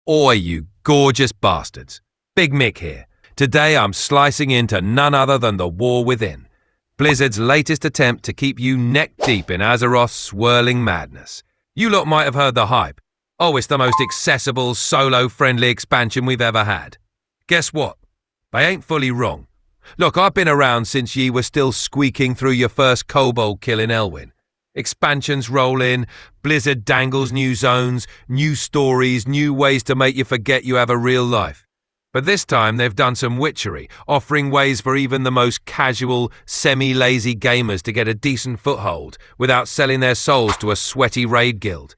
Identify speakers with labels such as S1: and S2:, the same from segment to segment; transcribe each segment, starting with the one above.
S1: Oi, you gorgeous bastards. Big Mick here. Today I'm slicing into none other than the War Within, Blizzard's latest attempt to keep you neck-deep in Azeroth's swirling madness. You lot might have heard the hype. Oh, it's the most accessible, solo-friendly expansion we've ever had. Guess what? They ain't fully wrong. Look, I've been around since ye were still squeaking through your first kobold kill in Elwyn. Expansions roll in, Blizzard dangles new zones, new stories, new ways to make you forget you have a real life. But this time they've done some witchery, offering ways for even the most casual, semi-lazy gamers to get a decent foothold without selling their souls to a sweaty raid guild.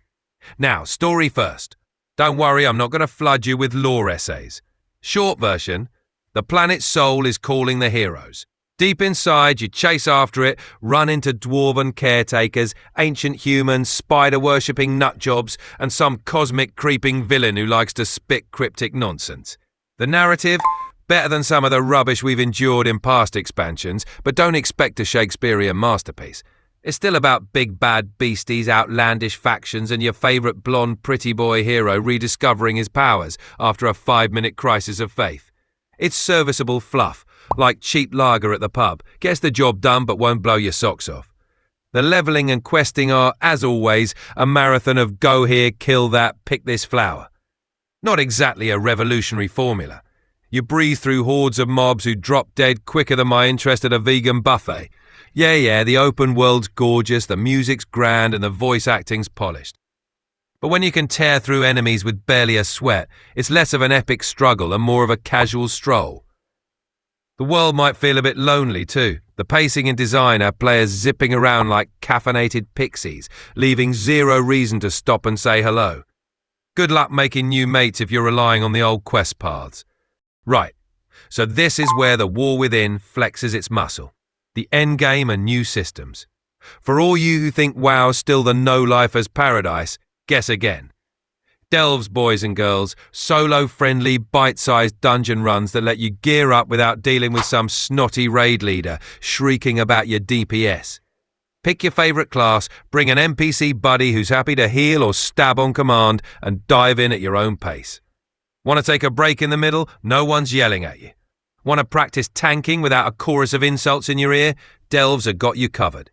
S1: Now, story first. Don't worry, I'm not going to flood you with lore essays. Short version, the planet's soul is calling the heroes. Deep inside, you chase after it, run into dwarven caretakers, ancient humans, spider-worshipping nutjobs, and some cosmic creeping villain who likes to spit cryptic nonsense. The narrative? Better than some of the rubbish we've endured in past expansions, but don't expect a Shakespearean masterpiece. It's still about big bad beasties, outlandish factions, and your favourite blonde pretty boy hero rediscovering his powers after a 5-minute crisis of faith. It's serviceable fluff, like cheap lager at the pub, gets the job done but won't blow your socks off. The levelling and questing are, as always, a marathon of go here, kill that, pick this flower. Not exactly a revolutionary formula. You breathe through hordes of mobs who drop dead quicker than my interest at a vegan buffet. Yeah, the open world's gorgeous, the music's grand, and the voice acting's polished. But when you can tear through enemies with barely a sweat, it's less of an epic struggle and more of a casual stroll. The world might feel a bit lonely too. The pacing and design have players zipping around like caffeinated pixies, leaving zero reason to stop and say hello. Good luck making new mates if you're relying on the old quest paths. Right, so this is where the War Within flexes its muscle. The endgame and new systems. For all you who think WoW's still the no-lifer's paradise, guess again. Delves, boys and girls, solo-friendly, bite-sized dungeon runs that let you gear up without dealing with some snotty raid leader shrieking about your DPS. Pick your favourite class, bring an NPC buddy who's happy to heal or stab on command, and dive in at your own pace. Want to take a break in the middle? No one's yelling at you. Want to practice tanking without a chorus of insults in your ear? Delves have got you covered.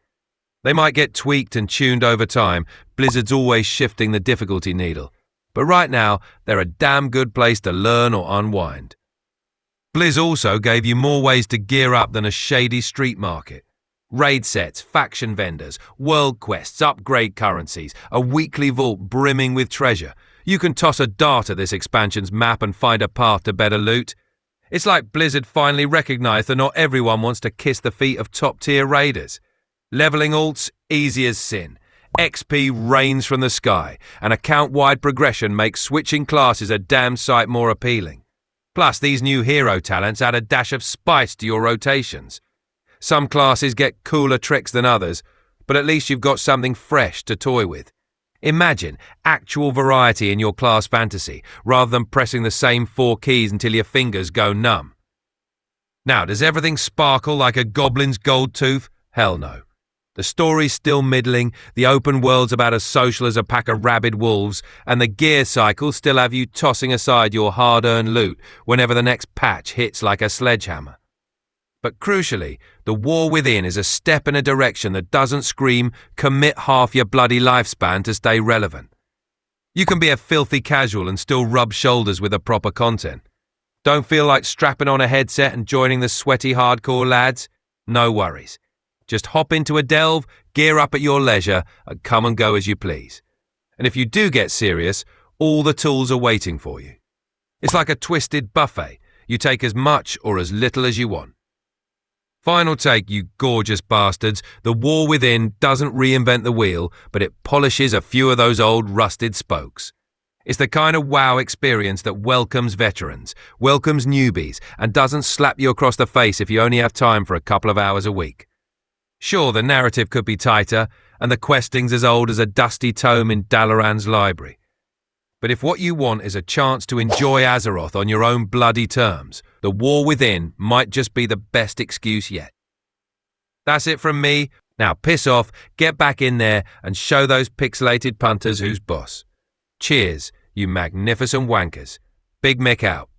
S1: They might get tweaked and tuned over time. Blizzard's always shifting the difficulty needle. But right now, they're a damn good place to learn or unwind. Blizz also gave you more ways to gear up than a shady street market. Raid sets, faction vendors, world quests, upgrade currencies, a weekly vault brimming with treasure. You can toss a dart at this expansion's map and find a path to better loot. It's like Blizzard finally recognised that not everyone wants to kiss the feet of top-tier raiders. Levelling alts, easy as sin. XP rains from the sky, and account-wide progression makes switching classes a damn sight more appealing. Plus, these new hero talents add a dash of spice to your rotations. Some classes get cooler tricks than others, but at least you've got something fresh to toy with. Imagine actual variety in your class fantasy, rather than pressing the same 4 keys until your fingers go numb. Now, does everything sparkle like a goblin's gold tooth? Hell no. The story's still middling, the open world's about as social as a pack of rabid wolves, and the gear cycles still have you tossing aside your hard-earned loot whenever the next patch hits like a sledgehammer. But crucially, the War Within is a step in a direction that doesn't scream, commit half your bloody lifespan to stay relevant. You can be a filthy casual and still rub shoulders with the proper content. Don't feel like strapping on a headset and joining the sweaty hardcore lads? No worries. Just hop into a delve, gear up at your leisure, and come and go as you please. And if you do get serious, all the tools are waiting for you. It's like a twisted buffet. You take as much or as little as you want. Final take, you gorgeous bastards. The War Within doesn't reinvent the wheel, but it polishes a few of those old rusted spokes. It's the kind of WoW experience that welcomes veterans, welcomes newbies, and doesn't slap you across the face if you only have time for a couple of hours a week. Sure, the narrative could be tighter, and the questing's as old as a dusty tome in Dalaran's library. But if what you want is a chance to enjoy Azeroth on your own bloody terms, the War Within might just be the best excuse yet. That's it from me. Now piss off, get back in there, and show those pixelated punters who's boss. Cheers, you magnificent wankers. Big Mick out.